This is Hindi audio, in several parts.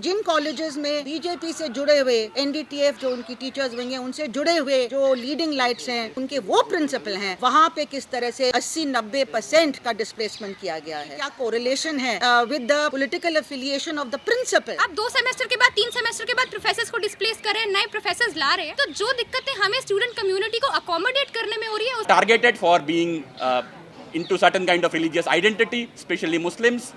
जिन कॉलेजेस में बीजेपी से जुड़े हुए एनडीटीएफ जो उनकी टीचर्स विंग है उनसे जुड़े हुए जो लीडिंग लाइट्स हैं उनके वो प्रिंसिपल हैं, वहाँ पे किस तरह से 80-90% का डिस्प्लेसमेंट किया गया है। क्या कोरिलेशन है with the political affiliation of the principal. आप 2 सेमेस्टर के बाद 3 सेमेस्टर के बाद प्रोफेसर्स को डिस्प्लेस कर रहे हैं, नए प्रोफेसर्स ला रहे हैं, तो जो दिक्कतें हमें स्टूडेंट कम्युनिटी को अकोमोडेट करने में हो रही है targeted for being into certain kind of religious identity, especially Muslims.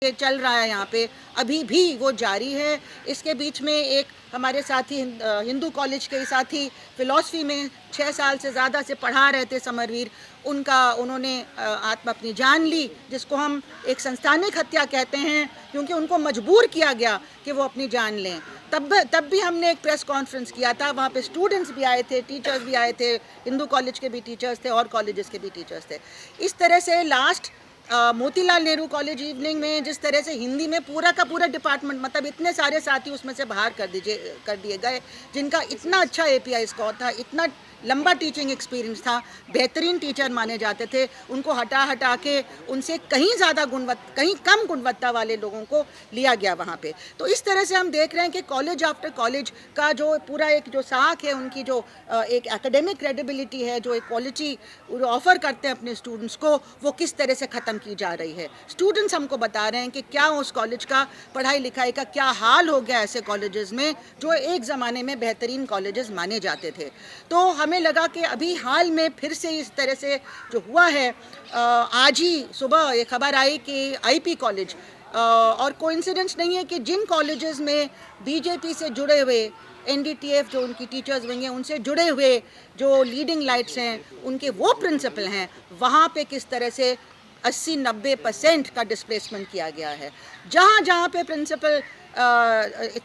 चल रहा है यहाँ पे अभी भी वो जारी है। इसके बीच में एक हमारे साथी हिंदू कॉलेज के साथी फिलॉसफी में 6 साल से ज़्यादा से पढ़ा रहे थे समरवीर, उन्होंने अपनी जान ली, जिसको हम एक संस्थानिक हत्या कहते हैं क्योंकि उनको मजबूर किया गया कि वो अपनी जान लें। तब भी हमने एक प्रेस कॉन्फ्रेंस किया था, वहाँ पे स्टूडेंट्स भी आए थे, टीचर्स भी आए थे, हिंदू कॉलेज के भी टीचर्स थे और कॉलेजेस के भी टीचर्स थे। इस तरह से last Motilal Nehru college evening में जिस तरह से हिंदी में पूरा का पूरा डिपार्टमेंट, मतलब इतने सारे साथी उसमें से बाहर कर दिए गए जिनका इतना अच्छा एपीआई स्कोर था, इतना लंबा टीचिंग एक्सपीरियंस था, बेहतरीन टीचर माने जाते थे, उनको हटा के उनसे कहीं कम गुणवत्ता वाले लोगों को लिया गया वहाँ पे। तो इस तरह से हम देख रहे हैं कि कॉलेज आफ्टर कॉलेज का जो पूरा एक जो साख है, उनकी जो एक एकेडमिक क्रेडिबिलिटी है, जो एक क्वालिटी ऑफर करते हैं अपने स्टूडेंट्स को, वो किस तरह से ख़त्म की जा रही है। स्टूडेंट्स हमको बता रहे हैं कि क्या उस कॉलेज का पढ़ाई लिखाई का क्या हाल हो गया ऐसे कॉलेजेस में जो एक ज़माने में बेहतरीन कॉलेजेस माने जाते थे। तो हमें लगा कि अभी हाल में फिर से इस तरह से जो हुआ है, आज ही सुबह ये खबर आई कि आईपी कॉलेज, और कोइंसिडेंस नहीं है कि जिन कॉलेजेस में बीजेपी से जुड़े हुए एनडीटीएफ जो उनकी टीचर्स विंग है उनसे जुड़े हुए जो लीडिंग लाइट्स हैं उनके वो प्रिंसिपल हैं, वहाँ पे किस तरह से 80-90% का डिस्प्लेसमेंट किया गया है। जहाँ पे प्रिंसिपल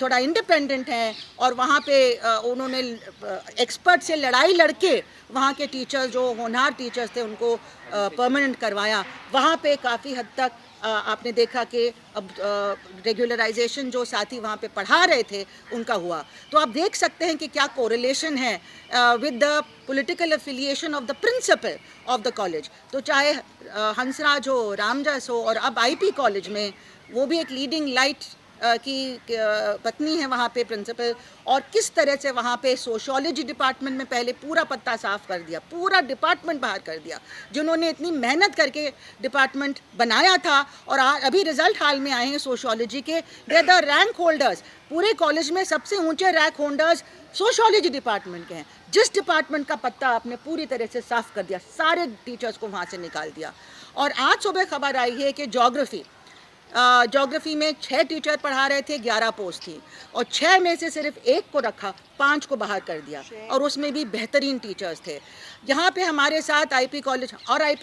थोड़ा इंडिपेंडेंट हैं और वहाँ पे उन्होंने एक्सपर्ट से लड़ाई लड़के वहाँ के टीचर्स जो होनहार टीचर्स थे उनको परमानेंट करवाया, वहाँ पे काफ़ी हद तक आपने देखा कि अब रेगुलराइजेशन जो साथी वहाँ पे पढ़ा रहे थे उनका हुआ। तो आप देख सकते हैं कि क्या कोरिलेशन है with the political affiliation of the principle of the college. तो चाहे हंसराज हो, रामजस हो, और अब आईपी कॉलेज में वो भी एक लीडिंग लाइट की पत्नी है वहाँ पे प्रिंसिपल, और किस तरह से वहाँ पे सोशियोलॉजी डिपार्टमेंट में पहले पूरा पत्ता साफ कर दिया, पूरा डिपार्टमेंट बाहर कर दिया, जिन्होंने इतनी मेहनत करके डिपार्टमेंट बनाया था। और अभी रिजल्ट हाल में आए हैं सोशियोलॉजी के, दे द रैंक होल्डर्स, पूरे कॉलेज में सबसे ऊंचे रैंक होल्डर्स सोशियोलॉजी डिपार्टमेंट के हैं। जिस डिपार्टमेंट का पत्ता आपने पूरी तरह से साफ कर दिया, सारे टीचर्स को वहाँ से निकाल दिया। और आज सुबह खबर आई है कि ज्योग्राफी में 6 टीचर पढ़ा रहे थे, 11 पोस्ट थी, और 6 में से सिर्फ 1 को रखा, 5 को बाहर कर दिया, और उसमें भी बेहतरीन टीचर्स थे। यहाँ पे हमारे साथ आईपी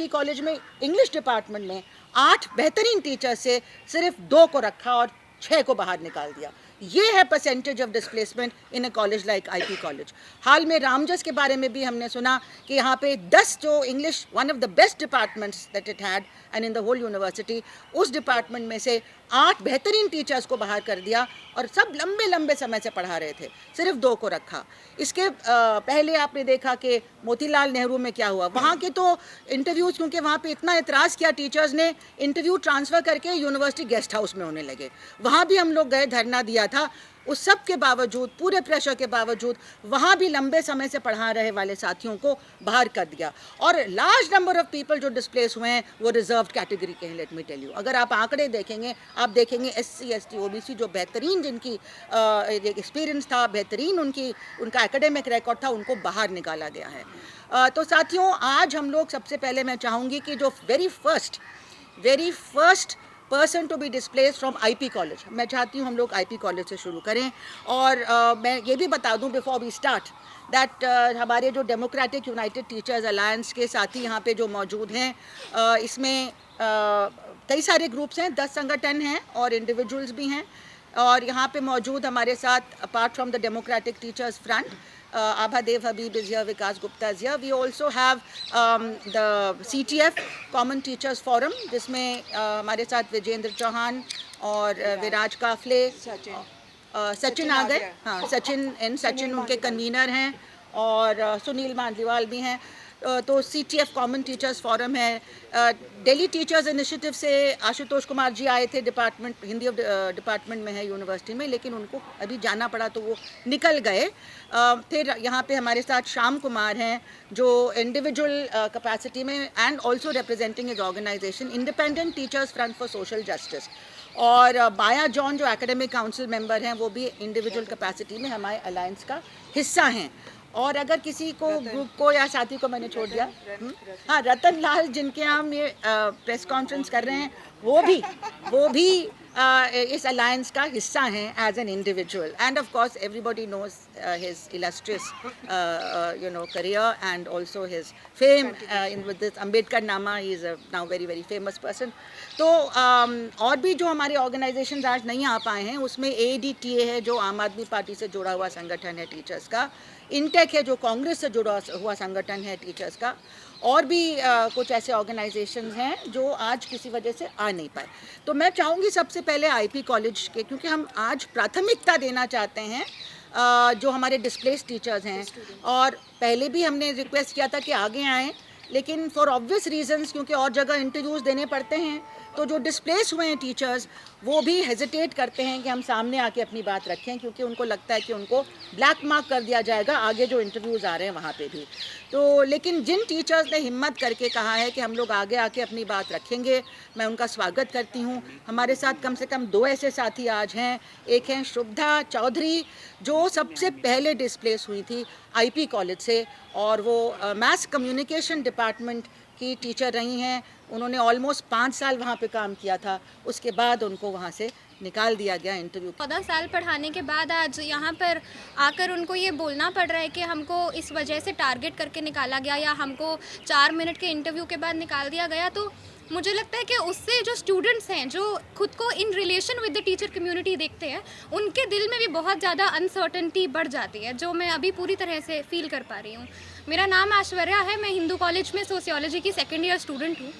कॉलेज में इंग्लिश डिपार्टमेंट में 8 बेहतरीन टीचर्स से सिर्फ 2 को रखा और 6 को बाहर निकाल दिया। ये है percentage of displacement in a college like IP college. हाल में रामजस के बारे में भी हमने सुना कि यहाँ पे 10 जो English one of the best departments that it had and in the whole university, उस डिपार्टमेंट में से 8 बेहतरीन टीचर्स को बाहर कर दिया और सब लंबे समय से पढ़ा रहे थे, सिर्फ 2 को रखा। इसके पहले आपने देखा कि मोतीलाल नेहरू में क्या हुआ, वहाँ के तो इंटरव्यूज़, क्योंकि वहाँ पे इतना एतराज़ किया टीचर्स ने, इंटरव्यू ट्रांसफ़र करके यूनिवर्सिटी गेस्ट हाउस में होने लगे। वहाँ भी हम लोग गए, धरना दिया था। उस सब के बावजूद, पूरे प्रेशर के बावजूद, वहाँ भी लंबे समय से पढ़ा रहे वाले साथियों को बाहर कर दिया। और लार्ज नंबर ऑफ पीपल जो डिस्प्लेस हुए हैं वो रिजर्व्ड कैटेगरी के हैं। लेट मी टेल यू, अगर आप आंकड़े देखेंगे, आप देखेंगे SC ST OBC जो बेहतरीन जिनकी एक्सपीरियंस था, बेहतरीन उनका एकेडमिक रिकॉर्ड था, उनको बाहर निकाला गया है। तो साथियों, आज हम लोग सबसे पहले मैं चाहूँगी कि जो very first person to be displace from IP college, मैं चाहती हूँ हम लोग आईपी कॉलेज से शुरू करें। और मैं ये भी बता दूँ बिफोर वी स्टार्ट दैट हमारे जो डेमोक्रेटिक यूनाइटेड टीचर्स अलायंस के साथी यहाँ पे जो मौजूद हैं, इसमें कई सारे ग्रुप्स हैं, 10 संगठन हैं और इंडिविजुअल्स भी हैं। और यहाँ पे मौजूद हमारे साथ, apart from the democratic teachers front, Abha Dev Habib is here, Vikas Gupta is here. We also have the CTF Common Teachers Forum, जिसमें हमारे साथ विजेंद्र चौहान और विराज काफले, सचिन आ गए, हाँ, सचिन उनके कन्वीनर हैं, और सुनील मांडलीवाल भी हैं। तो CTF कॉमन टीचर्स फोरम है, दिल्ली टीचर्स इनिशिएटिव से आशुतोष कुमार जी आए थे, डिपार्टमेंट हिंदी डिपार्टमेंट में है यूनिवर्सिटी में, लेकिन उनको अभी जाना पड़ा तो वो निकल गए। फिर यहाँ पे हमारे साथ श्याम कुमार हैं जो इंडिविजुअल कैपेसिटी में and also representing his organisation independent teachers front for social justice, और बाया जॉन जो एकेडमिक काउंसिल मेंबर हैं वो भी इंडिविजुअल कैपेसिटी में हमारे अलायंस का हिस्सा हैं। और अगर किसी को ग्रुप को या साथी को मैंने छोड़ दिया, हाँ, रतन लाल जिनके हम ये प्रेस कॉन्फ्रेंस कर रहे हैं वो भी इस अलायंस का हिस्सा हैं as an individual, and of course everybody knows his illustrious career and also his fame in with this Ambedkar Nama, he is now very very famous person. तो और भी जो हमारे ऑर्गेनाइजेशन आज नहीं आ पाए हैं उसमें ADTA है जो आम आदमी पार्टी से जुड़ा हुआ संगठन है टीचर्स का, इंटेक है जो कांग्रेस से जुड़ा हुआ संगठन है टीचर्स का, और भी कुछ ऐसे ऑर्गेनाइजेशंस हैं जो आज किसी वजह से आ नहीं पाए। तो मैं चाहूँगी सबसे पहले IP कॉलेज के, क्योंकि हम आज प्राथमिकता देना चाहते हैं जो हमारे डिस्प्लेस्ड टीचर्स हैं, और पहले भी हमने रिक्वेस्ट किया था कि आगे आएँ, लेकिन फॉर ऑब्वियस रीजंस क्योंकि और जगह इंटरव्यूज़ देने पड़ते हैं, तो जो डिस्प्लेस हुए हैं टीचर्स वो भी हेजिटेट करते हैं कि हम सामने आके अपनी बात रखें, क्योंकि उनको लगता है कि उनको ब्लैक मार्क कर दिया जाएगा आगे जो इंटरव्यूज़ आ रहे हैं वहाँ पे भी। तो लेकिन जिन टीचर्स ने हिम्मत करके कहा है कि हम लोग आगे आके अपनी बात रखेंगे, मैं उनका स्वागत करती हूँ। हमारे साथ कम से कम 2 ऐसे साथी आज हैं, एक हैं शुभदा चौधरी जो सबसे पहले डिस्प्लेस हुई थी IP कॉलेज से, और वो मास कम्युनिकेशन डिपार्टमेंट की टीचर रही हैं। उन्होंने ऑलमोस्ट 5 साल वहाँ पे काम किया था, उसके बाद उनको वहाँ से निकाल दिया गया इंटरव्यू। 14 साल पढ़ाने के बाद आज यहाँ पर आकर उनको ये बोलना पड़ रहा है कि हमको इस वजह से टारगेट करके निकाला गया या हमको 4 मिनट के इंटरव्यू के बाद निकाल दिया गया। तो मुझे लगता है कि उससे जो स्टूडेंट्स हैं जो खुद को in relation with the teacher community देखते हैं, उनके दिल में भी बहुत ज़्यादा अनसर्टनिटी बढ़ जाती है, जो मैं अभी पूरी तरह से फील कर पा रही हूँ। मेरा नाम ऐश्वर्या है, मैं हिंदू कॉलेज में सोशियोलॉजी की 2nd ईयर स्टूडेंट हूँ।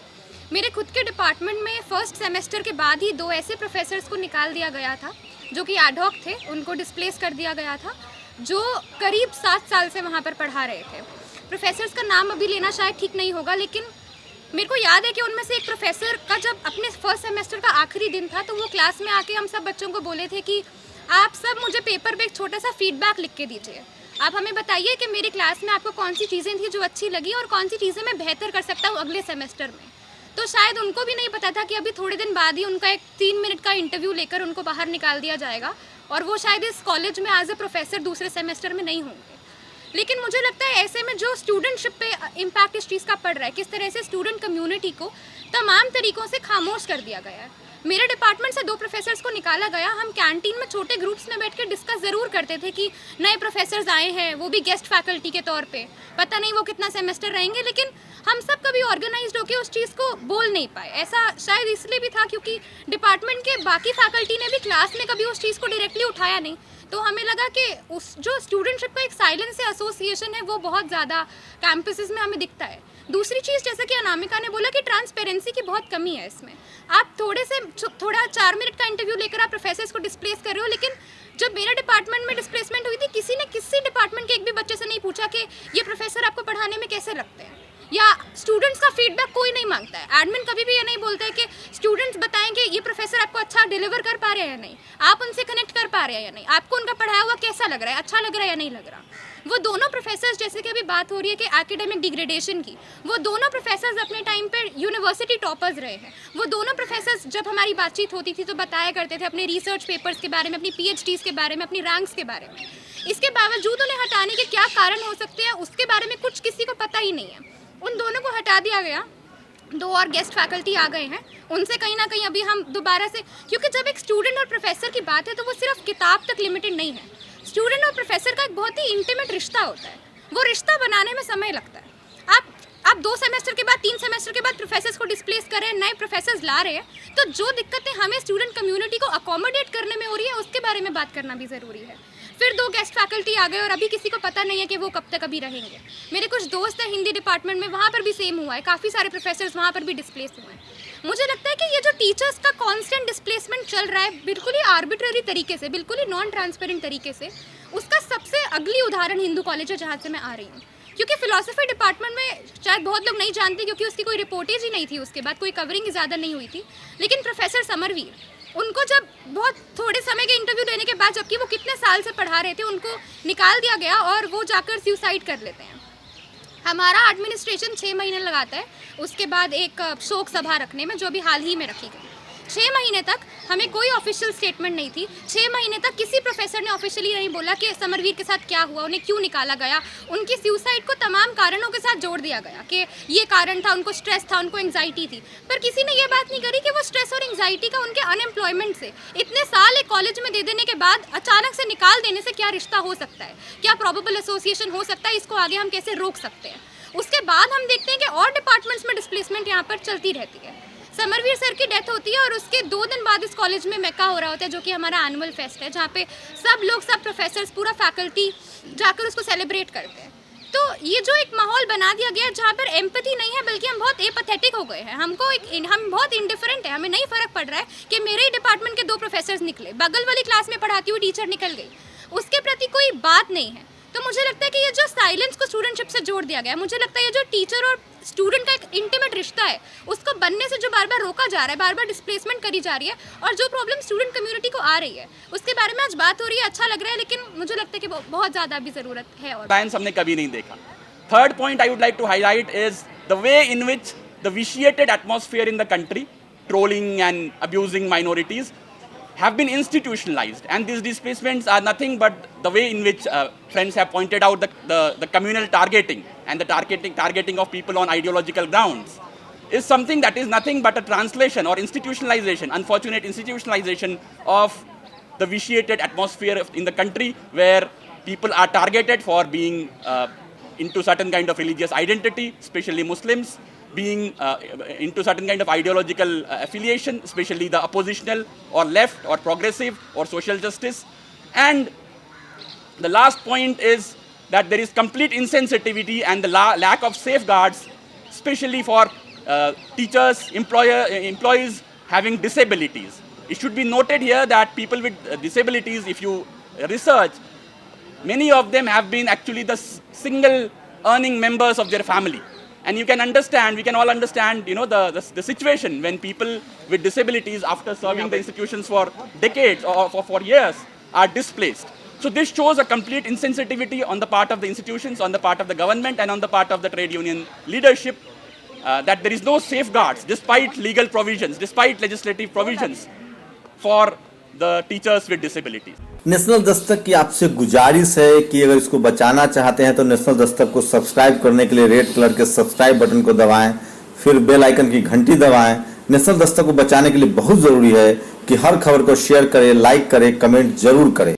मेरे खुद के डिपार्टमेंट में फर्स्ट सेमेस्टर के बाद ही 2 ऐसे प्रोफेसर्स को निकाल दिया गया था जो कि एडहॉक थे, उनको डिस्प्लेस कर दिया गया था, जो करीब 7 साल से वहाँ पर पढ़ा रहे थे। प्रोफेसर्स का नाम अभी लेना शायद ठीक नहीं होगा, लेकिन मेरे को याद है कि उनमें से एक प्रोफेसर का जब अपने फर्स्ट सेमेस्टर का आखिरी दिन था तो वो क्लास में आके हम सब बच्चों को बोले थे कि आप सब मुझे पेपर पे एक छोटा सा फीडबैक लिख के दीजिए, आप हमें बताइए कि मेरी क्लास में आपको कौन सी चीज़ें थी जो अच्छी लगी और कौन सी चीज़ें मैं बेहतर कर सकता हूँ अगले सेमेस्टर में। तो शायद उनको भी नहीं पता था कि अभी थोड़े दिन बाद ही उनका एक 3 मिनट का इंटरव्यू लेकर उनको बाहर निकाल दिया जाएगा और वो शायद इस कॉलेज में एज ए प्रोफेसर दूसरे सेमेस्टर में नहीं होंगे। लेकिन मुझे लगता है ऐसे में जो स्टूडेंटशिप पे इम्पैक्ट इस चीज़ का पड़ रहा है, किस तरह से स्टूडेंट कम्युनिटी को तमाम तरीक़ों से खामोश कर दिया गया है। मेरे डिपार्टमेंट से 2 प्रोफेसर्स को निकाला गया। हम कैंटीन में छोटे ग्रुप्स में बैठ के डिस्कस ज़रूर करते थे कि नए प्रोफेसर्स आए हैं, वो भी गेस्ट फैकल्टी के तौर पे, पता नहीं वो कितना सेमेस्टर रहेंगे, लेकिन हम सब कभी ऑर्गेनाइज्ड होकर उस चीज़ को बोल नहीं पाए। ऐसा शायद इसलिए भी था क्योंकि डिपार्टमेंट के बाकी फैकल्टी ने भी क्लास में कभी उस चीज़ को डायरेक्टली उठाया नहीं, तो हमें लगा कि उस जो स्टूडेंटशिप का एक साइलेंस से एसोसिएशन है वो बहुत ज़्यादा कैंपसेस में हमें दिखता है। दूसरी चीज़, जैसा कि अनामिका ने बोला कि ट्रांसपेरेंसी की बहुत कमी है इसमें। आप थोड़ा 4 मिनट का इंटरव्यू लेकर आप प्रोफेसर्स को डिस्प्लेस कर रहे हो, लेकिन जब मेरे डिपार्टमेंट में डिस्प्लेसमेंट हुई थी किसी ने किसी डिपार्टमेंट के एक भी बच्चे से नहीं पूछा कि ये प्रोफेसर आपको पढ़ाने में कैसे लगते हैं, या स्टूडेंट्स का फीडबैक कोई नहीं मांगता है। एडमिन कभी भी ये नहीं बोलता है कि स्टूडेंट्स बताएंगे ये प्रोफेसर आपको अच्छा डिलीवर कर पा रहे हैं या नहीं, आप उनसे कनेक्ट कर पा रहे हैं या नहीं, आपको उनका पढ़ाया हुआ कैसा लग रहा है, अच्छा लग रहा है या नहीं लग रहा। वो दोनों प्रोफेसर्स, जैसे कि अभी बात हो रही है कि एकेडमिक डिग्रेडेशन की, वो दोनों प्रोफेसर्स अपने टाइम पर यूनिवर्सिटी टॉपर्स रहे हैं। वो दोनों प्रोफेसर्स जब हमारी बातचीत होती थी तो बताया करते थे अपने रिसर्च पेपर्स के बारे में, अपनी PhDs के बारे में, अपनी रैंक्स के बारे में। इसके बावजूद उन्हें हटाने के क्या कारण हो सकते हैं उसके बारे में कुछ किसी को पता ही नहीं है। उन दोनों को हटा दिया गया, 2 और गेस्ट फैकल्टी आ गए हैं, उनसे कहीं ना कहीं अभी हम दोबारा से, क्योंकि जब एक स्टूडेंट और प्रोफेसर की बात है तो वो सिर्फ किताब तक लिमिटेड नहीं है। स्टूडेंट और प्रोफेसर का एक बहुत ही इंटीमेट रिश्ता होता है, वो रिश्ता बनाने में समय लगता है। आप 2 सेमेस्टर के बाद 3 सेमेस्टर के बाद प्रोफेसर्स को डिस्प्लेस कर रहे हैं, नए प्रोफेसर्स ला रहे हैं, तो जो दिक्कतें हमें स्टूडेंट कम्युनिटी को अकोमोडेट करने में हो रही है उसके बारे में बात करना भी ज़रूरी है। फिर 2 गेस्ट फैकल्टी आ गए और अभी किसी को पता नहीं है कि वो कब तक अभी रहेंगे। मेरे कुछ दोस्त हैं हिंदी डिपार्टमेंट में, वहाँ पर भी सेम हुआ है, काफ़ी सारे प्रोफेसर्स वहाँ पर भी डिस्प्लेस हुए हैं। मुझे लगता है कि ये जो टीचर्स का कांस्टेंट डिस्प्लेसमेंट चल रहा है बिल्कुल ही आर्बिट्ररी तरीके से, बिल्कुल ही नॉन ट्रांसपेरेंट तरीके से, उसका सबसे अगली उदाहरण हिंदू कॉलेज है जहाँ से मैं आ रही हूँ। क्योंकि फिलोसफी डिपार्टमेंट में शायद बहुत लोग नहीं जानते क्योंकि उसकी कोई रिपोर्टेज ही नहीं थी, उसके बाद कोई कवरिंग ज़्यादा नहीं हुई थी, लेकिन प्रोफेसर समरवीर उनको जब बहुत थोड़े समय के इंटरव्यू देने के बाद, जबकि वो कितने साल से पढ़ा रहे थे, उनको निकाल दिया गया और वो जाकर सुसाइड कर लेते हैं। हमारा एडमिनिस्ट्रेशन 6 महीने लगाता है उसके बाद एक शोक सभा रखने में, जो भी हाल ही में रखी गई। 6 महीने तक हमें कोई ऑफिशियल स्टेटमेंट नहीं थी। 6 महीने तक किसी प्रोफेसर ने ऑफिशियली नहीं बोला कि समरवीर के साथ क्या हुआ, उन्हें क्यों निकाला गया। उनकी सुसाइड को तमाम कारणों के साथ जोड़ दिया गया कि ये कारण था, उनको स्ट्रेस था, उनको एंग्जाइटी थी, पर किसी ने ये बात नहीं करी कि वो स्ट्रेस और एंग्जाइटी का उनके अनएम्प्लॉयमेंट से, इतने साल एक कॉलेज में दे देने के बाद अचानक से निकाल देने से क्या रिश्ता हो सकता है, क्या प्रोबेबल एसोसिएशन हो सकता है, इसको आगे हम कैसे रोक सकते हैं। उसके बाद हम देखते हैं कि और डिपार्टमेंट्स में डिस्प्लेसमेंट यहाँ पर चलती रहती है। समरवीर सर की डेथ होती है और उसके 2 दिन बाद इस कॉलेज में मेका हो रहा होता है, जो कि हमारा एनुअल फेस्ट है, जहाँ पे सब लोग, सब प्रोफेसर्स, पूरा फैकल्टी जाकर उसको सेलिब्रेट करते हैं। तो ये जो एक माहौल बना दिया गया है जहाँ पर एम्पैथी नहीं है, बल्कि हम बहुत एपैथेटिक हो गए हैं। हम बहुत इंडिफरेंट है, हमें नहीं फ़र्क पड़ रहा है कि मेरे ही डिपार्टमेंट के 2 प्रोफेसर्स निकले, बगल वाली क्लास में पढ़ाती हुई टीचर निकल गई, उसके प्रति कोई बात नहीं है। तो मुझे लगता है कि ये जो साइलेंस को स्टूडेंटशिप से जोड़ दिया गया है, मुझे लगता है ये जो टीचर और स्टूडेंट का एक इंटीमेट रिश्ता है, उसको बनने से जो बार बार रोका जा रहा है, बार बार डिस्प्लेसमेंट करी जा रही है, और जो प्रॉब्लम स्टूडेंट कम्युनिटी को आ रही है, उसके बारे में आज बात हो रही है, अच्छा लग रहा है, लेकिन मुझे लगता है कि बहुत ज़्यादा अभी ज़रूरत है। और साइंस हमने कभी नहीं देखा। Third point I would like to highlight is the way in which the vitiated atmosphere in the country, trolling and abusing minorities, have been institutionalized, and these displacements are nothing but the way in which friends have pointed out the communal targeting and the targeting of people on ideological grounds is something that is nothing but a translation or institutionalization, unfortunate institutionalization of the vitiated atmosphere in the country, where people are targeted for being into certain kind of religious identity, especially Muslims, being into certain kind of ideological affiliation, especially the oppositional or left or progressive or social justice. And the last point is that there is complete insensitivity and the lack of safeguards, especially for teachers, employees having disabilities. It should be noted here that people with disabilities, if you research, many of them have been actually the single earning members of their family. And you can understand, we can all understand, you know, the situation when people with disabilities, after serving the institutions for decades or for years, are displaced. So this shows a complete insensitivity on the part of the institutions, on the part of the government, and on the part of the trade union leadership, that there is no safeguards, despite legal provisions, despite legislative provisions, for the teachers with disabilities. National Dastak की आपसे गुजारिश है कि अगर इसको बचाना चाहते हैं तो नेशनल दस्तक को सब्सक्राइब करने के लिए रेड कलर के सब्सक्राइब बटन को दबाएं, फिर बेल आइकन की घंटी दबाएं। नेशनल दस्तक को बचाने के लिए बहुत जरूरी है कि हर खबर को शेयर करें, लाइक करें, कमेंट जरूर करें।